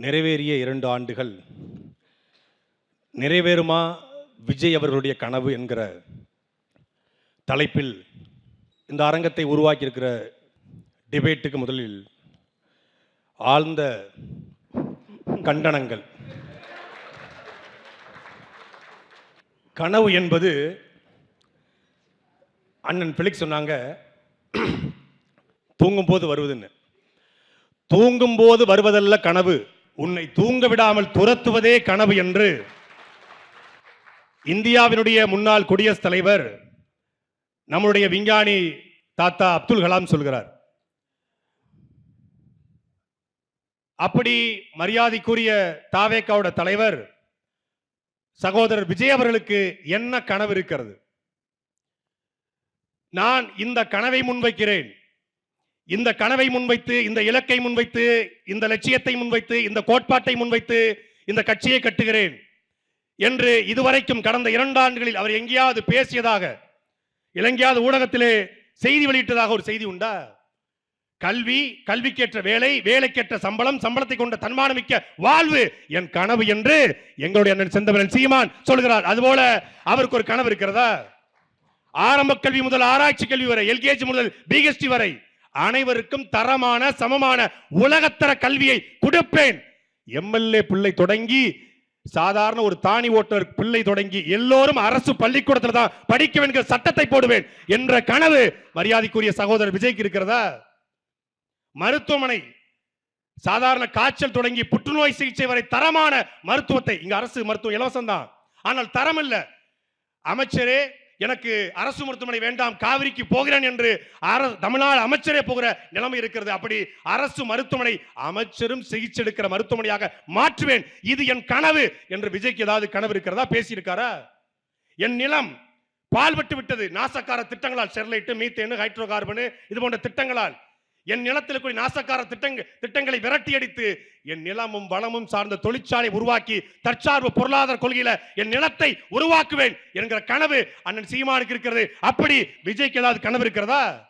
நிறைவேறிய 2 ஆண்டுகள் நிறைவேறுமா விஜய் அவர்களுடைய கனவு என்கிற தலைப்பில் இந்த அரங்கத்தை உருவாக்கியிருக்கிற டிபேட்டுக்கு முதலில் ஆழ்ந்த கண்டனங்கள். கனவு என்பது அண்ணன் பிலிக்ஸ் சொன்னாங்க, தூங்கும்போது வருவதுன்னு. தூங்கும்போது வருவதல்ல கனவு, உன்னை தூங்க விடாமல் துரத்துவதே கனவு என்று இந்தியாவினுடைய முன்னாள் குடியரசுத் தலைவர் நம்முடைய விஞ்ஞானி தாத்தா அப்துல் கலாம் சொல்கிறார். அப்படி மரியாதைக்குரிய தாவேகாவோட தலைவர் சகோதரர் விஜய் அவர்களுக்கு என்ன கனவு இருக்கிறது? நான் இந்த கனவை முன்வைக்கிறேன், இந்த கனவை முன்வைத்து, இந்த இலக்கை முன்வைத்து, இந்த லட்சியத்தை முன்வைத்து, இந்த கோட்பாட்டை முன்வைத்து இந்த கட்சியை கட்டுகிறேன் என்று இதுவரைக்கும் கடந்த 2 ஆண்டுகளில் அவர் எங்கேயாவது பேசியதாக, எங்கேயாவது ஊடகத்திலே செய்தி வெளியிட்டதாக ஒரு செய்தி உண்டா? கல்வி, கல்விக்கேற்ற வேலை, வேலைக்கேற்ற சம்பளம், சம்பளத்தை கொண்ட தன்மானமிக்க வாழ்வு என் கனவு என்று எங்களுடைய அண்ணன் செந்தமிழன் சீமான் சொல்கிறார். அதுபோல அவருக்கு ஒரு கனவு இருக்கிறதா? ஆரம்ப கல்வி முதல் ஆராய்ச்சி கல்வி வரை, எல்கேஜி முதல் பிஹெச்டி வரை அனைவருக்கும் தரமான சமமான உலகத்தர கல்வியை கொடுப்பேன். எம்எல்ஏ பிள்ளை தொடங்கி சாதாரண ஒரு தானி ஓட்டுநர் பிள்ளை தொடங்கி எல்லோரும் அரசு பள்ளிக்கூடத்தில் தான் படிக்க வேண்டிய சட்டத்தை போடுவேன் என்ற கனவு மரியாதைக்குரிய சகோதரர் விஜய்க்கு இருக்கிறதா? மருத்துவமனை, சாதாரண காய்ச்சல் தொடங்கி புற்றுநோய் சிகிச்சை வரை தரமான மருத்துவத்தை, இங்க அரசு மருத்துவம் இலவசம் தான், ஆனால் தரம் இல்ல. அமைச்சரே எனக்கு அரசு மருத்துவமனை வேண்டாம், காவிரிக்கு போகிறேன் என்று தமிழ்நாடு அமைச்சரே போகிற நிலைமை இருக்கிறது. அப்படி அரசு மருத்துவமனை அமைச்சரும் சிகிச்சை எடுக்கிற மருத்துவமனையாக மாற்றுவேன், இது என் கனவு என்று விஜய்க்கு ஏதாவது கனவு இருக்கிறதா? பேசியிருக்காரா? என் நிலம் பால்பட்டு விட்டது நாசக்கார திட்டங்களால், ஸ்டெர்லைட், மீத்தேன், ஹைட்ரோ கார்பன் இது போன்ற திட்டங்களால் என் நிலத்தில் கூடிய நாசக்கார திட்டங்களை விரட்டி அடித்து என் நிலமும் வளமும் சார்ந்த தொழிற்சாலை உருவாக்கி தற்சார்பு பொருளாதார கொள்கையில என் நிலத்தை உருவாக்குவேன் என்கிற கனவு அண்ணன் சீமானுக்கு இருக்கிறது. அப்படி விஜய்க்கு ஏதாவது கனவு இருக்கிறதா?